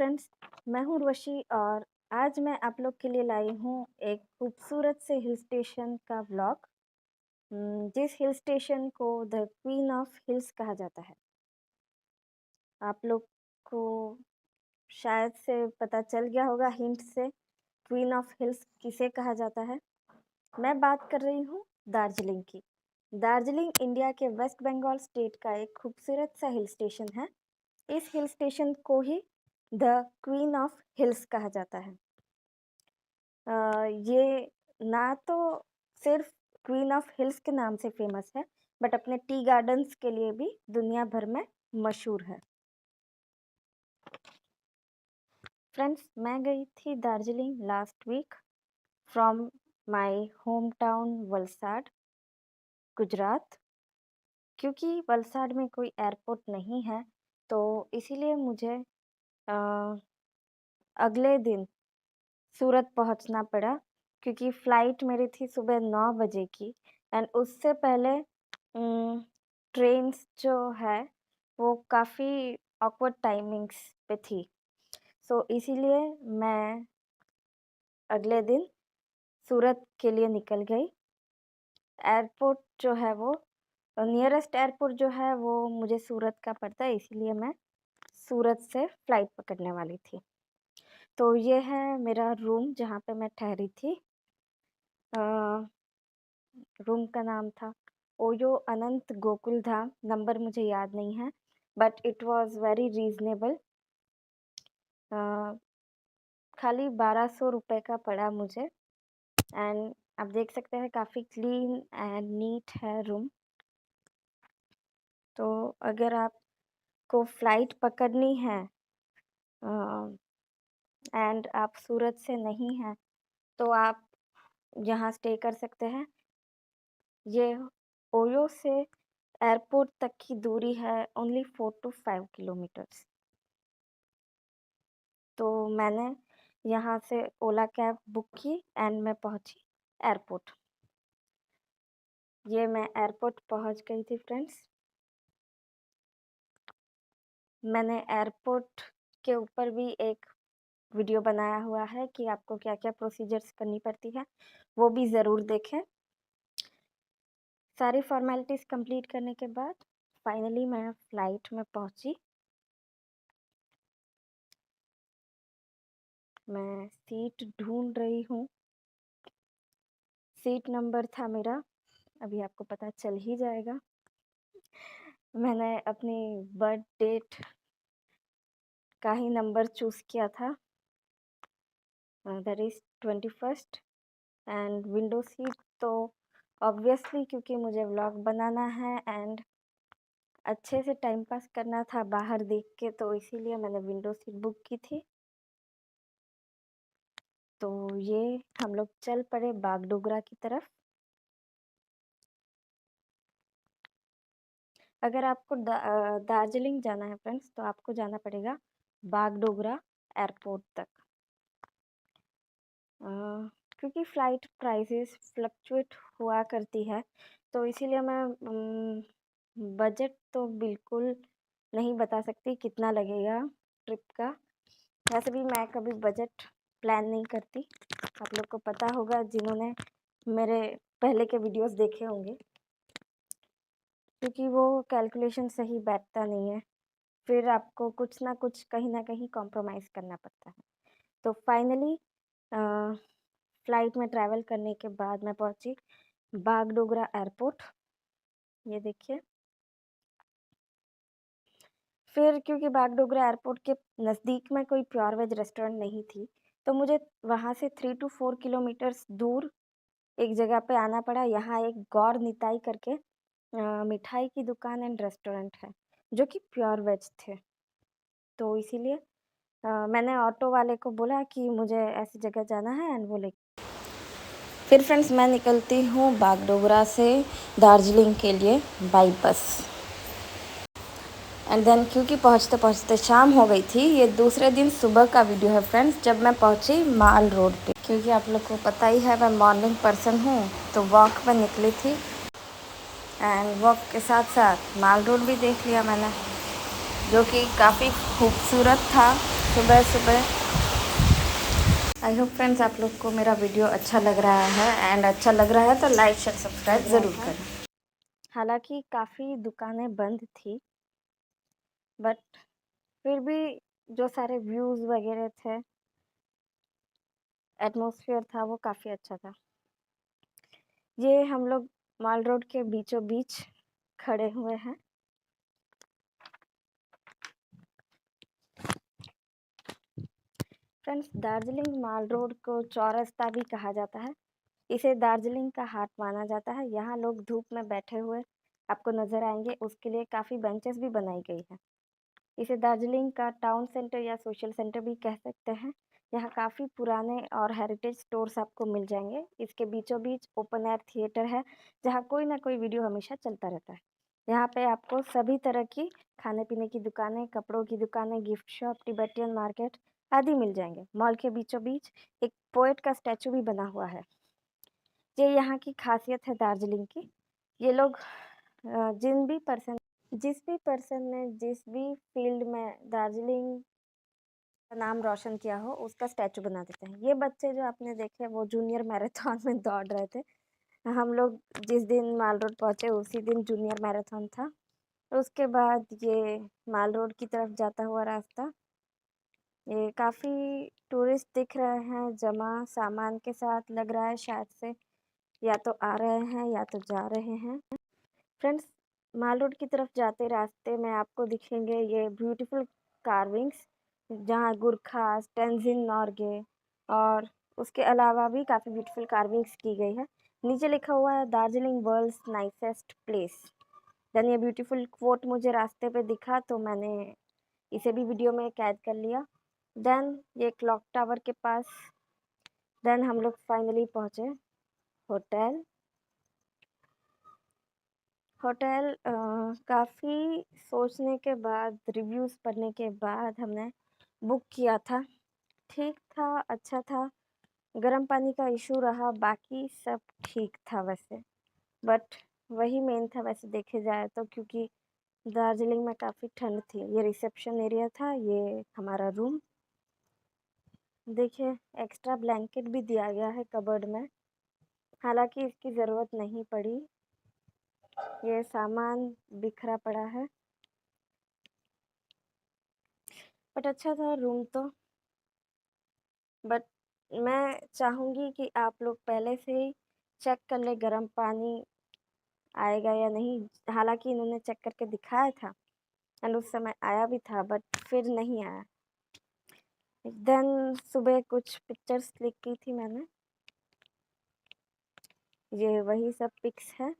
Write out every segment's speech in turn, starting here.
Friends, मैं हूँ उर्वशी और आज मैं आप लोग के लिए लाई हूँ एक खूबसूरत से हिल स्टेशन का व्लॉग। जिस हिल स्टेशन को द क्वीन ऑफ हिल्स कहा जाता है। आप लोग को शायद से पता चल गया होगा हिंट से, क्वीन ऑफ हिल्स किसे कहा जाता है। मैं बात कर रही हूँ दार्जिलिंग की। दार्जिलिंग इंडिया के वेस्ट बंगाल स्टेट का एक खूबसूरत सा हिल स्टेशन है। इस हिल स्टेशन को ही द क्वीन ऑफ हिल्स कहा जाता है। ये ना तो सिर्फ क्वीन ऑफ हिल्स के नाम से फेमस है, बट अपने टी गार्डन्स के लिए भी दुनिया भर में मशहूर है। फ्रेंड्स, मैं गई थी Darjeeling last week from my home town Valsad, Gujarat. क्योंकि वलसाड में कोई एयरपोर्ट नहीं है, तो इसीलिए मुझे अगले दिन सूरत पहुंचना पड़ा, क्योंकि फ़्लाइट मेरी थी सुबह 9 बजे की। एंड उससे पहले ट्रेन्स जो है वो काफ़ी ऑकवर्ड टाइमिंग्स पे थी। सो इसीलिए मैं अगले दिन सूरत के लिए निकल गई। एयरपोर्ट जो है वो नियरेस्ट एयरपोर्ट जो है वो मुझे सूरत का पड़ता है, इसीलिए मैं सूरत से फ़्लाइट पकड़ने वाली थी। तो ये है मेरा रूम जहाँ पे मैं ठहरी थी। रूम का नाम था ओयो अनंत गोकुल धाम। नंबर मुझे याद नहीं है, but it was very reasonable. खाली 1200 रुपये का पड़ा मुझे। एंड आप देख सकते हैं काफ़ी क्लीन एंड नीट है रूम। तो अगर आपको फ़्लाइट पकड़नी है एंड आप सूरत से नहीं हैं, तो आप यहाँ स्टे कर सकते हैं। ये ओयो से एयरपोर्ट तक की दूरी है ओनली 4 to 5 किलोमीटर्स। तो मैंने यहाँ से ओला कैब बुक की एंड मैं पहुँची एयरपोर्ट। ये मैं एयरपोर्ट पहुँच गई थी फ्रेंड्स। मैंने एयरपोर्ट के ऊपर भी एक वीडियो बनाया हुआ है कि आपको क्या क्या प्रोसीजर्स करनी पड़ती है, वो भी ज़रूर देखें। सारी फॉर्मेलिटीज़ कंप्लीट करने के बाद फाइनली मैं फ़्लाइट में पहुँची। मैं सीट ढूंढ रही हूँ। सीट नंबर था मेरा, अभी आपको पता चल ही जाएगा। मैंने अपनी बर्थ डेट का ही नंबर चूज़ किया था, that is 21st। And window seat तो ऑब्वियसली, क्योंकि मुझे व्लॉग बनाना है एंड अच्छे से टाइम पास करना था बाहर देख के, तो इसीलिए मैंने विंडो सीट बुक की थी। तो ये हम लोग चल पड़े बागडोगरा की तरफ। अगर आपको दार्जिलिंग जाना है फ्रेंड्स, तो आपको जाना पड़ेगा बागडोगरा एयरपोर्ट तक। क्योंकि फ़्लाइट प्राइसेस फ्लक्चुएट हुआ करती है, तो इसीलिए मैं बजट तो बिल्कुल नहीं बता सकती कितना लगेगा ट्रिप का। वैसे भी मैं कभी बजट प्लान नहीं करती, आप लोग को पता होगा जिन्होंने मेरे पहले के वीडियोस देखे होंगे, क्योंकि वो कैलकुलेशन सही बैठता नहीं है। फिर आपको कुछ ना कुछ कहीं ना कहीं कॉम्प्रोमाइज़ करना पड़ता है। तो फाइनली फ़्लाइट में ट्रैवल करने के बाद मैं पहुंची बागडोगरा एयरपोर्ट। ये देखिए। फिर क्योंकि बागडोगरा एयरपोर्ट के नज़दीक में कोई प्योर वेज रेस्टोरेंट नहीं थी, तो मुझे वहाँ से 3 to 4 किलोमीटर्स दूर एक जगह पे आना पड़ा। यहाँ एक गौर निताई करके मिठाई की दुकान एंड रेस्टोरेंट है, जो कि प्योर वेज थे। तो इसीलिए मैंने ऑटो वाले को बोला कि मुझे ऐसी जगह जाना है एंड वो ले। फिर फ्रेंड्स, मैं निकलती हूँ बागडोगरा से दार्जिलिंग के लिए बाई बस। एंड देन क्योंकि पहुँचते पहुँचते शाम हो गई थी, ये दूसरे दिन सुबह का वीडियो है फ्रेंड्स, जब मैं पहुँची माल रोड पे। क्योंकि आप लोग को पता ही है मैं मॉर्निंग पर्सन हूँ, तो वॉक पर निकली थी एंड वॉक के साथ साथ माल रोड भी देख लिया मैंने, जो कि काफ़ी खूबसूरत था। सुबह सुबह। आई होप फ्रेंड्स आप लोग को मेरा वीडियो अच्छा लग रहा है, एंड अच्छा लग रहा है तो लाइक शेयर सब्सक्राइब ज़रूर करें। हालांकि काफ़ी दुकानें बंद थी, बट फिर भी जो सारे व्यूज़ वगैरह थे, एटमॉस्फेयर था, वो काफ़ी अच्छा था। ये हम लोग माल रोड के बीचों बीच खड़े हुए हैं। फ्रेंड्स, दार्जिलिंग माल रोड को चौरस्ता भी कहा जाता है। इसे दार्जिलिंग का हाट माना जाता है। यहाँ लोग धूप में बैठे हुए आपको नज़र आएंगे, उसके लिए काफ़ी बेंचेस भी बनाई गई है। इसे दार्जिलिंग का टाउन सेंटर या सोशल सेंटर भी कह सकते हैं। यहाँ काफ़ी पुराने और हेरिटेज स्टोर्स आपको मिल जाएंगे। इसके बीचों बीच ओपन एयर थिएटर है, जहाँ कोई ना कोई वीडियो हमेशा चलता रहता है। यहाँ पे आपको सभी तरह की खाने पीने की दुकानें, कपड़ों की दुकानें, गिफ्ट शॉप, तिब्बतियन मार्केट आदि मिल जाएंगे। मॉल के बीचों बीच एक पोएट का स्टैचू भी बना हुआ है। ये यहाँ की खासियत है दार्जिलिंग की। ये लोग जिस भी पर्सन ने जिस भी फील्ड में दार्जिलिंग का नाम रोशन किया हो, उसका स्टैचू बना देते हैं। ये बच्चे जो आपने देखे, वो जूनियर मैराथन में दौड़ रहे थे। हम लोग जिस दिन माल रोड पहुँचे, उसी दिन जूनियर मैराथन था। उसके बाद ये माल रोड की तरफ जाता हुआ रास्ता, ये काफ़ी टूरिस्ट दिख रहे हैं जमा सामान के साथ। लग रहा है शायद से या तो आ रहे हैं या तो जा रहे हैं। फ्रेंड्स, माल रोड की तरफ जाते रास्ते में आपको दिखेंगे ये ब्यूटीफुल कार्विंग्स, जहाँ गुरखा, तेंजिन नोरगे और उसके अलावा भी काफ़ी ब्यूटीफुल कार्विंग्स की गई है। नीचे लिखा हुआ है Darjeeling world's nicest place. Then ये ब्यूटीफुल कोट मुझे रास्ते पे दिखा, तो मैंने इसे भी वीडियो में कैद कर लिया। देन ये क्लॉक टावर के पास, देन हम लोग फाइनली पहुँचे होटल। होटल काफ़ी सोचने के बाद, रिव्यूज़ पढ़ने के बाद हमने बुक किया था। ठीक था, अच्छा था। गर्म पानी का इशू रहा, बाकी सब ठीक था वैसे। बट वही मेन था वैसे देखे जाए तो, क्योंकि दार्जिलिंग में काफ़ी ठंड थी। ये रिसेप्शन एरिया था, ये हमारा रूम। देखिए, एक्स्ट्रा ब्लैंकेट भी दिया गया है कबर्ड में, हालांकि इसकी ज़रूरत नहीं पड़ी। ये सामान बिखरा पड़ा है, बट अच्छा था रूम तो। बट मैं चाहूँगी कि आप लोग पहले से ही चेक कर ले गर्म पानी आएगा या नहीं। हालांकि इन्होंने चेक करके दिखाया था एंड उस समय आया भी था, बट फिर नहीं आया। देन सुबह कुछ पिक्चर्स क्लिक की थी मैंने, ये वही सब पिक्स है।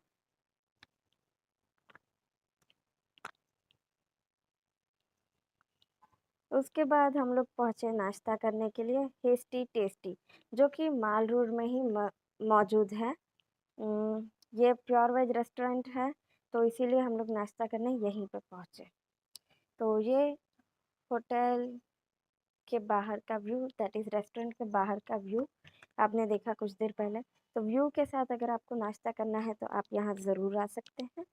उसके बाद हम लोग पहुँचे नाश्ता करने के लिए हेस्टी टेस्टी, जो कि माल रोड में ही मौजूद है। ये प्योर वेज रेस्टोरेंट है, तो इसीलिए हम लोग नाश्ता करने यहीं पे पहुँचे। तो ये होटल के बाहर का व्यू, दैट इज़ रेस्टोरेंट के बाहर का व्यू आपने देखा कुछ देर पहले। तो व्यू के साथ अगर आपको नाश्ता करना है तो आप यहाँ ज़रूर आ सकते हैं।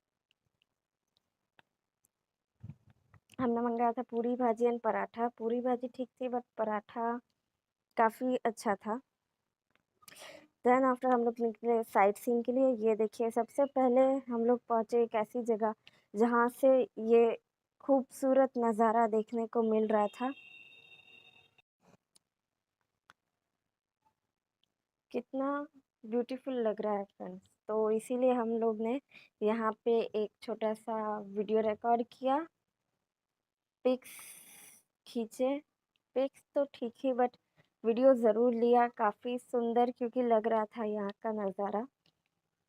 हमने मंगाया था पूरी भाजी एंड पराठा। पूरी भाजी ठीक थी, बट पराठा काफ़ी अच्छा था। देन आफ्टर हम लोग निकले साइट सीइंग के लिए। ये देखिए, सबसे पहले हम लोग पहुँचे एक ऐसी जगह जहाँ से ये खूबसूरत नज़ारा देखने को मिल रहा था। कितना ब्यूटीफुल लग रहा है फ्रेंड्स। तो इसीलिए हम लोग ने यहाँ पे एक छोटा सा वीडियो रिकॉर्ड किया, पिक्स खींचे। पिक्स तो ठीक ही, बट वीडियो ज़रूर लिया। काफ़ी सुंदर, क्योंकि लग रहा था यहाँ का नज़ारा।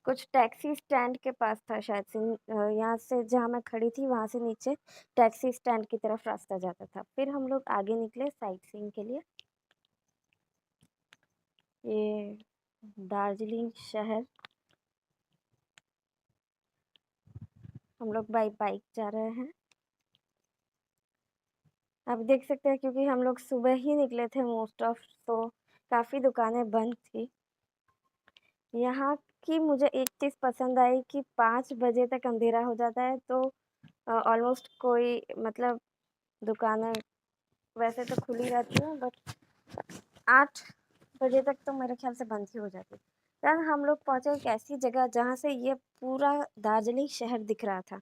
कुछ टैक्सी स्टैंड के पास था शायद से। यहाँ से जहाँ मैं खड़ी थी, वहाँ से नीचे टैक्सी स्टैंड की तरफ रास्ता जाता था। फिर हम लोग आगे निकले साइट सीइंग के लिए। ये दार्जिलिंग शहर, हम लोग बाई बाइक जा रहे हैं। आप देख सकते हैं, क्योंकि हम लोग सुबह ही निकले थे मोस्ट ऑफ, तो काफ़ी दुकानें बंद थी। यहाँ की मुझे एक चीज़ पसंद आई कि 5 बजे तक अंधेरा हो जाता है, तो ऑलमोस्ट कोई मतलब दुकानें वैसे तो खुली रहती है, बट 8 बजे तक तो मेरे ख्याल से बंद ही हो जाती है। देन हम लोग पहुँचे एक ऐसी जगह जहाँ से ये पूरा दार्जिलिंग शहर दिख रहा था।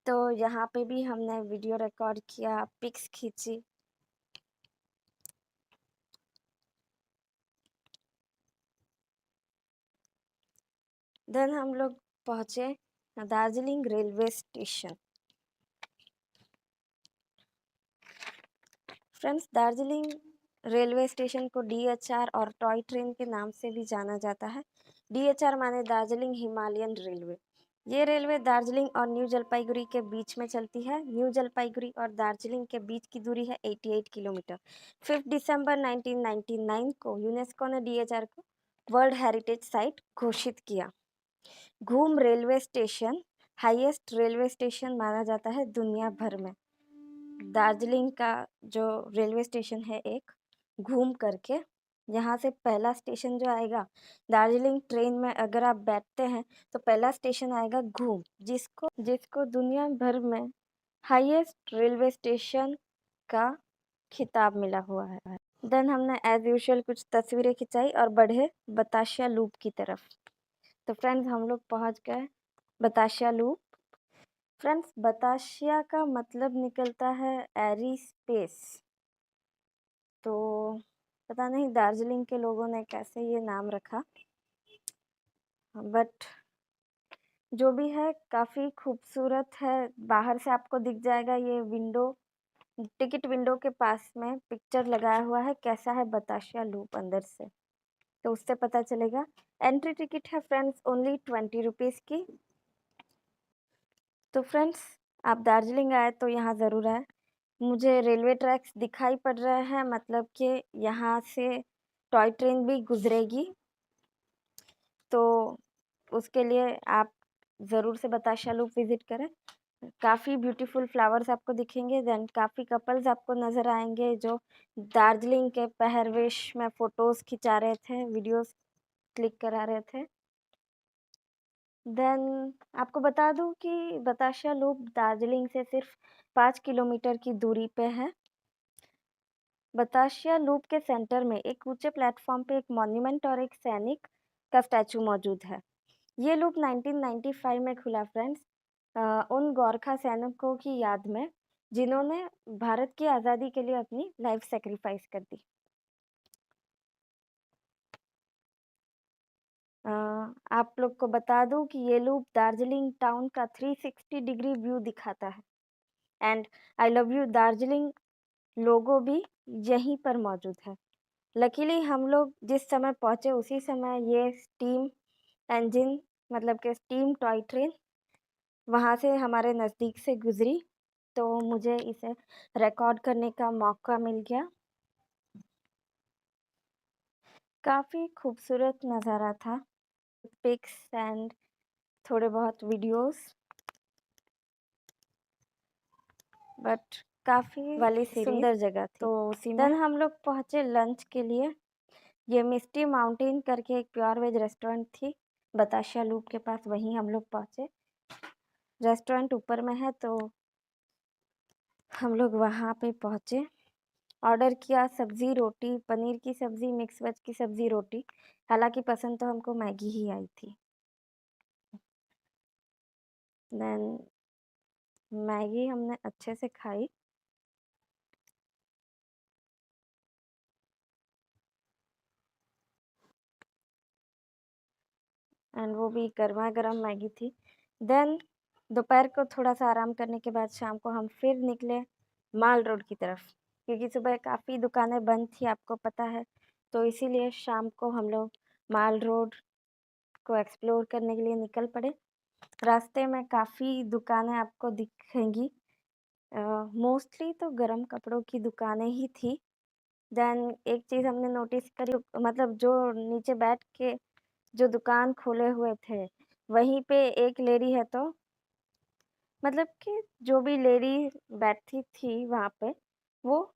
तो यहाँ पे भी हमने वीडियो रिकॉर्ड किया, पिक्स खींची। देन हम लोग पहुँचे Darjeeling railway station. Friends, Darjeeling railway station को डीएचआर और टॉय ट्रेन के नाम से भी जाना जाता है। डीएचआर माने दार्जिलिंग हिमालयन रेलवे। ये रेलवे दार्जिलिंग और न्यू जलपाईगुड़ी के बीच में चलती है। न्यू जलपाईगुड़ी और दार्जिलिंग के बीच की दूरी है 88 किलोमीटर। 5 दिसंबर 1999 को यूनेस्को ने डीएचआर को वर्ल्ड हेरिटेज साइट घोषित किया। घूम railway station highest railway station माना जाता है दुनिया भर में। दार्जिलिंग का जो रेलवे स्टेशन है एक घूम करके, यहाँ से पहला स्टेशन जो आएगा, दार्जिलिंग ट्रेन में अगर आप बैठते हैं तो पहला स्टेशन आएगा घूम, जिसको जिसको दुनिया भर में हाईएस्ट रेलवे स्टेशन का खिताब मिला हुआ है। देन हमने एज यूजुअल कुछ तस्वीरें खिंचाई और बढ़े बताशिया लूप की तरफ। तो फ्रेंड्स, हम लोग पहुंच गए बताशिया लूप। फ्रेंड्स, बताशिया का मतलब निकलता है एरी स्पेस। तो पता नहीं दार्जिलिंग के लोगों ने कैसे ये नाम रखा, बट जो भी है काफ़ी खूबसूरत है। बाहर से आपको दिख जाएगा ये विंडो, टिकट विंडो के पास में पिक्चर लगाया हुआ है कैसा है बताशिया लूप अंदर से, तो उससे पता चलेगा। एंट्री टिकट है फ्रेंड्स ओनली 20 रुपीज़ की। तो फ्रेंड्स, आप दार्जिलिंग आए तो यहाँ ज़रूर आए। मुझे रेलवे ट्रैक्स दिखाई पड़ रहे हैं, मतलब कि यहाँ से टॉय ट्रेन भी गुजरेगी, तो उसके लिए आप ज़रूर से बताशा लूप विज़िट करें। काफ़ी ब्यूटीफुल फ्लावर्स आपको दिखेंगे। देन काफ़ी कपल्स आपको नज़र आएंगे जो दार्जिलिंग के पहरवेश में फ़ोटोज़ खिंचा रहे थे, वीडियोस क्लिक करा रहे थे। देन आपको बता दूं कि बताशा लूप दार्जिलिंग से सिर्फ 5 किलोमीटर की दूरी पे है। बताशिया लूप के सेंटर में एक ऊंचे प्लेटफॉर्म पे एक मॉन्यूमेंट और एक सैनिक का स्टैचू मौजूद है। ये लूप 1995 में खुला फ्रेंड्स, उन गोरखा सैनिकों की याद में जिन्होंने भारत की आज़ादी के लिए अपनी लाइफ सेक्रीफाइस कर दी। आप लोग को बता दूं कि ये लूप दार्जिलिंग टाउन का 360 डिग्री व्यू दिखाता है। And I love you Darjeeling लोगो भी यहीं पर मौजूद है। लकीली हम लोग जिस समय पहुँचे उसी समय ये स्टीम इंजन, मतलब कि स्टीम टॉय ट्रेन वहाँ से हमारे नज़दीक से गुजरी, तो मुझे इसे रिकॉर्ड करने का मौका मिल गया। काफ़ी खूबसूरत नज़ारा था। पिक्स एंड थोड़े बहुत वीडियोस, बट काफ़ी वाली सीरीज सुंदर जगह थी। तो उसी देन में हम लोग पहुँचे लंच के लिए। ये मिस्टी माउंटेन करके एक प्योर वेज रेस्टोरेंट थी बताशा लूप के पास, वहीं हम लोग पहुँचे। रेस्टोरेंट ऊपर में है तो हम लोग वहाँ पे पहुँचे। ऑर्डर किया सब्ज़ी रोटी, पनीर की सब्ज़ी, मिक्स वेज की सब्ज़ी रोटी। हालाँकि पसंद तो हमको मैगी ही आई थी। देन मैगी हमने अच्छे से खाई। एंड वो भी गरमा-गरम मैगी थी। देन दोपहर को थोड़ा-सा आराम करने के बाद शाम को हम फिर निकले माल रोड की तरफ, क्योंकि सुबह काफ़ी दुकानें बंद थी आपको पता है, तो इसीलिए शाम को हम लोग माल रोड को एक्सप्लोर करने के लिए निकल पड़े। रास्ते में काफ़ी दुकानें आपको दिखेंगी, मोस्टली तो गरम कपड़ों की दुकानें ही थी। देन एक चीज़ हमने नोटिस करी, मतलब जो नीचे बैठ के जो दुकान खोले हुए थे, वहीं पे एक लेडी है, तो मतलब कि जो भी लेडी बैठी थी वहाँ पे, वो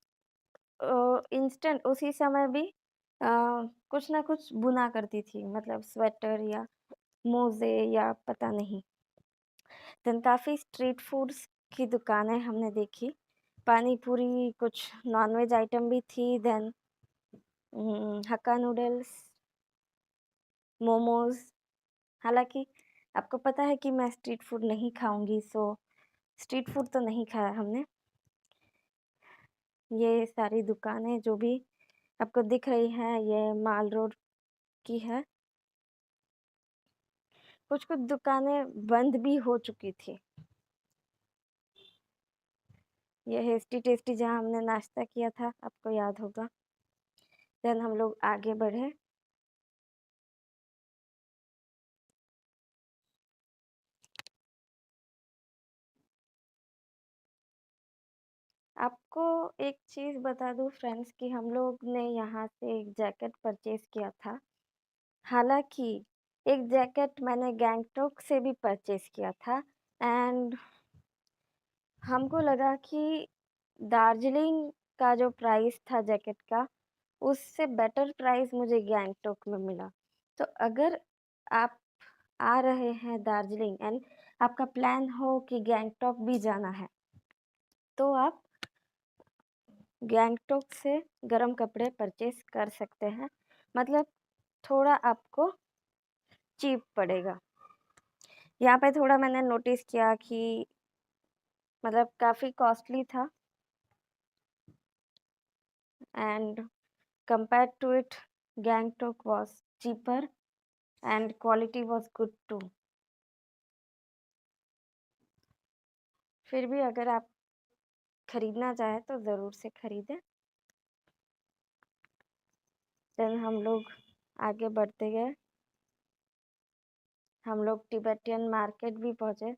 इंस्टेंट उसी समय भी कुछ ना कुछ बुना करती थी, मतलब स्वेटर या मोज़े या पता नहीं। देन काफ़ी स्ट्रीट फूड्स की दुकानें हमने देखी। पानी पूरी, कुछ नॉन-वेज आइटम भी थी, देन हक्का नूडल्स, मोमोज़। हालाँकि आपको पता है कि मैं स्ट्रीट फूड नहीं खाऊँगी, सो स्ट्रीट फूड तो नहीं खाया हमने। ये सारी दुकानें जो भी आपको दिख रही हैं, ये माल रोड की है। कुछ-कुछ दुकानें बंद भी हो चुकी थी। ये हेस्टी टेस्टी जहाँ हमने नाश्ता किया था, आपको याद होगा। देन हम लोग आगे बढ़े। आपको एक चीज़ बता दूँ फ्रेंड्स कि हम लोग ने यहाँ से एक जैकेट परचेज़ किया था। हालाँकि एक जैकेट मैंने गैंगटॉक से भी परचेज़ किया था एंड हमको लगा कि दार्जिलिंग का जो प्राइस था जैकेट का, उससे बेटर प्राइस मुझे गैंगटॉक में मिला। तो अगर आप आ रहे हैं दार्जिलिंग एंड आपका प्लान हो कि गैंगटॉक भी जाना है, तो आप गैंगटॉक से गरम कपड़े परचेज़ कर सकते हैं। मतलब थोड़ा आपको चीप पड़ेगा। यहाँ पे थोड़ा मैंने नोटिस किया कि मतलब काफ़ी कॉस्टली था and compared to it Gangtok was cheaper and quality was good too. फिर भी अगर आप खरीदना चाहें तो ज़रूर से खरीदें। देन हम लोग आगे बढ़ते गए। हम लोग तिब्बतियन मार्केट भी पहुँचे।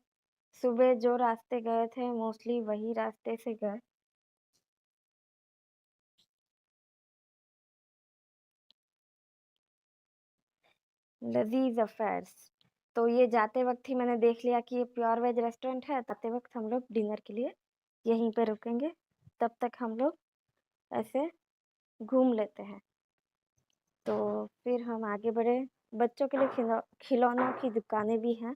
सुबह जो रास्ते गए थे मोस्टली वही रास्ते से गए। लज़ीज़ अफ़ेयर्स। तो ये जाते वक़्त ही मैंने देख लिया कि ये प्योर वेज रेस्टोरेंट है, आते वक़्त हम लोग डिनर के लिए यहीं पे रुकेंगे। तब तक हम लोग ऐसे घूम लेते हैं। तो फिर हम आगे बढ़े। बच्चों के लिए खिलौनों की दुकानें भी हैं।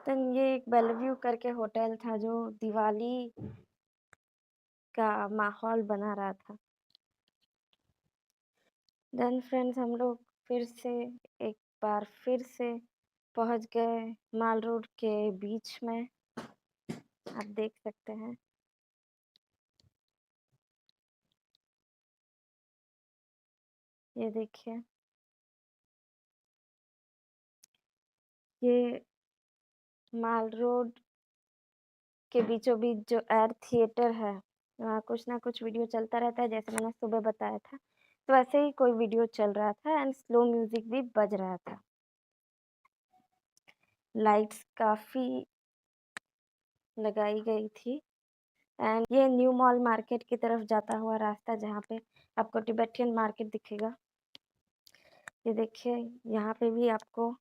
देन ये एक बेलव्यू करके होटल था जो दिवाली का माहौल बना रहा था। देन फ्रेंड्स हम लोग फिर से एक बार फिर से पहुंच गए माल रोड के बीच में। आप देख सकते हैं। ये देखिए, ये माल रोड के बीचों बीच जो एयर थिएटर है, वहाँ कुछ ना कुछ वीडियो चलता रहता है, जैसे मैंने सुबह बताया था। तो ऐसे ही कोई वीडियो चल रहा था एंड स्लो म्यूजिक भी बज रहा था। लाइट्स काफ़ी लगाई गई थी एंड ये न्यू मॉल मार्केट की तरफ जाता हुआ रास्ता जहाँ पे आपको तिब्बतियन मार्केट दिखेगा। ये देखिए, यहाँ पे भी आपको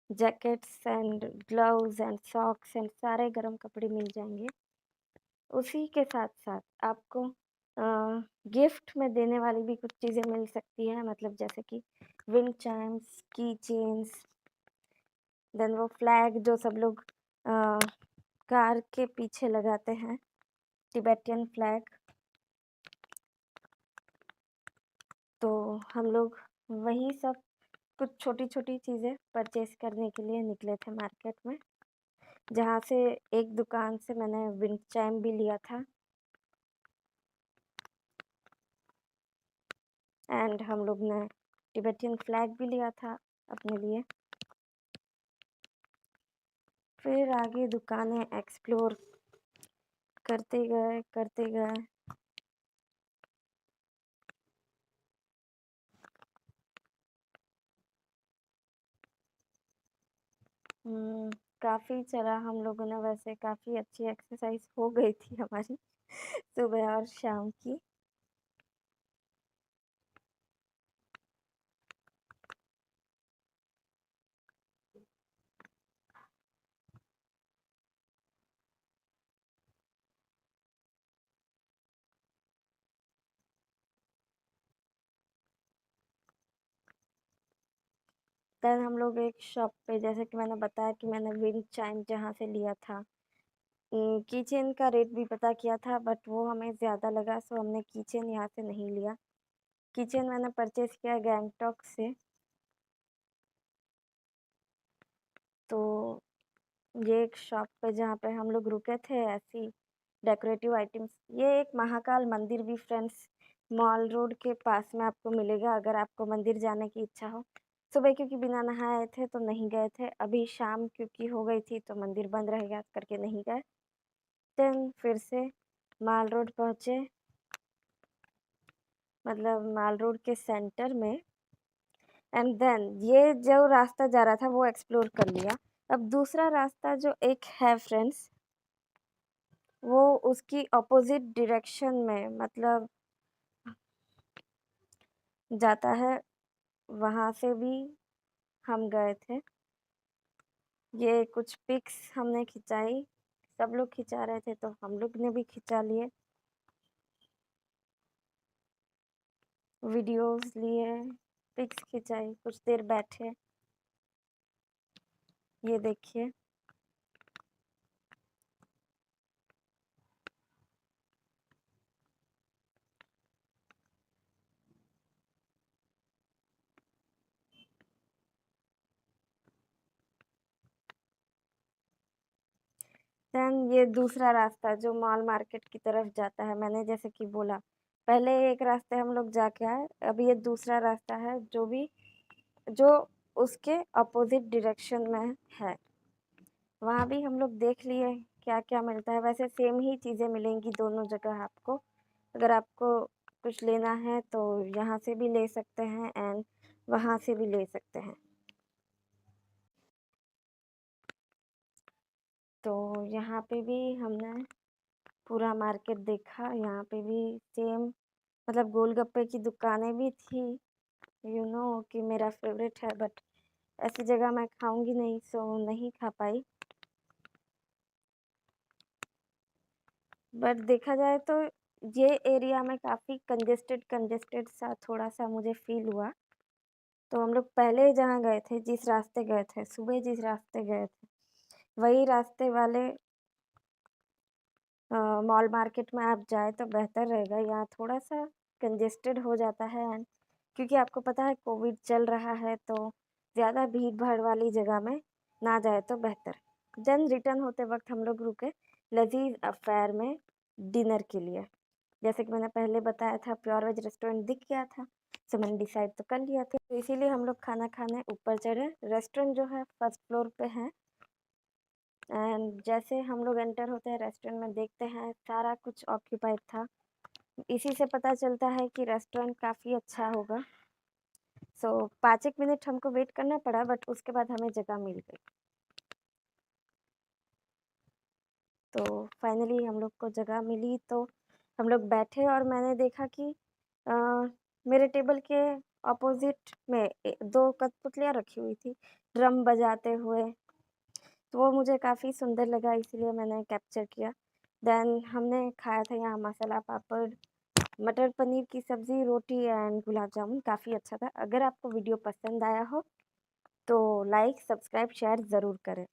jackets and gloves and socks and सारे गर्म कपड़े मिल जाएंगे। उसी के साथ-साथ आपको गिफ्ट में देने वाली भी कुछ चीज़ें मिल सकती हैं, मतलब जैसे कि विंड चाइम्स, की चेन्स, देन वो फ्लैग जो सब लोग कार के पीछे लगाते हैं, तिब्बतियन फ्लैग। तो हम लोग वही सब कुछ छोटी-छोटी चीज़ें परचेज़ करने के लिए निकले थे मार्केट में, जहाँ से एक दुकान से मैंने विंड चाइम भी लिया था एंड हम लोग ने तिब्बतियन फ्लैग भी लिया था अपने लिए। फिर आगे दुकानें एक्सप्लोर करते गए, करते गए। काफ़ी चला हम लोगों ने, वैसे काफ़ी अच्छी एक्सरसाइज़ हो गई थी हमारी सुबह और शाम की। देन हम लोग एक शॉप पे, जैसे कि मैंने बताया कि मैंने विंड चाइम जहाँ से लिया था, कीचेन का रेट भी पता किया था बट वो हमें ज़्यादा लगा सो हमने कीचेन यहाँ से नहीं लिया। कीचेन मैंने परचेज़ किया गैंगटॉक से। तो ये एक शॉप पे जहाँ पे हम लोग रुके थे ऐसी डेकोरेटिव आइटम्स। ये एक महाकाल मंदिर भी फ्रेंड्स मॉल रोड के पास में आपको मिलेगा अगर आपको मंदिर जाने की इच्छा हो। सुबह क्योंकि बिना नहाए थे तो नहीं गए थे, अभी शाम क्योंकि हो गई थी तो मंदिर बंद रहेगा करके नहीं गए। देन फिर से माल रोड पहुँचे, मतलब माल रोड के सेंटर में। एंड देन ये जो रास्ता जा रहा था वो एक्सप्लोर कर लिया। अब दूसरा रास्ता जो एक है फ्रेंड्स, वो उसकी अपोजिट डायरेक्शन में मतलब जाता है, वहाँ से भी हम गए थे। ये कुछ पिक्स हमने खिंचाई, सब लोग खिंचा रहे थे तो हम लोग ने भी खिंचा लिए, वीडियोस लिए, पिक्स खिंचाई, कुछ देर बैठे। ये देखिए, देन ये दूसरा रास्ता जो मॉल मार्केट की तरफ जाता है, मैंने जैसे कि बोला पहले एक रास्ते हम लोग जाके आए, अब ये दूसरा रास्ता है जो उसके अपोजिट डायरेक्शन में है। वहाँ भी हम लोग देख लिए क्या क्या मिलता है। वैसे सेम ही चीज़ें मिलेंगी दोनों जगह आपको। अगर आपको कुछ लेना है तो यहाँ से भी ले सकते हैं एंड वहाँ से भी ले सकते हैं। तो यहाँ पे भी हमने पूरा मार्केट देखा। यहाँ पे भी सेम मतलब गोलगप्पे की दुकानें भी थी। कि मेरा फेवरेट है बट ऐसी जगह मैं खाऊंगी नहीं सो नहीं खा पाई। बट देखा जाए तो ये एरिया में काफ़ी कंजेस्टेड सा थोड़ा सा मुझे फील हुआ। तो हम लोग पहले जहाँ गए थे, जिस रास्ते गए थे, सुबह जिस रास्ते गए थे, वही रास्ते वाले मॉल मार्केट में आप जाए तो बेहतर रहेगा। यहाँ थोड़ा सा कंजेस्टेड हो जाता है एंड क्योंकि आपको पता है कोविड चल रहा है तो ज़्यादा भीड़ भाड़ वाली जगह में ना जाए तो बेहतर। देन रिटर्न होते वक्त हम लोग रुके लजीज अफेयर में डिनर के लिए। जैसे कि मैंने पहले बताया था प्योर वेज रेस्टोरेंट दिख गया था, सो मैंने डिसाइड तो कर लिया था, तो इसीलिए हम लोग खाना खाने ऊपर चढ़े। रेस्टोरेंट जो है फर्स्ट फ्लोर पे है एंड जैसे हम लोग एंटर होते हैं रेस्टोरेंट में देखते हैं सारा कुछ ऑक्यूपाइड था। इसी से पता चलता है कि रेस्टोरेंट काफ़ी अच्छा होगा। सो 5 एक मिनट हमको वेट करना पड़ा बट उसके बाद हमें जगह मिल गई। तो फाइनली हम लोग को जगह मिली तो हम लोग बैठे और मैंने देखा कि अ, मेरे टेबल के अपोजिट में 2 कठपुतलियाँ रखी हुई थी ड्रम बजाते हुए। तो वो मुझे काफ़ी सुंदर लगा इसलिए मैंने कैप्चर किया। देन हमने खाया था यहाँ मसाला पापड़, मटर पनीर की सब्ज़ी, रोटी एंड गुलाब जामुन, काफ़ी अच्छा था। अगर आपको वीडियो पसंद आया हो तो लाइक, सब्सक्राइब, शेयर ज़रूर करें।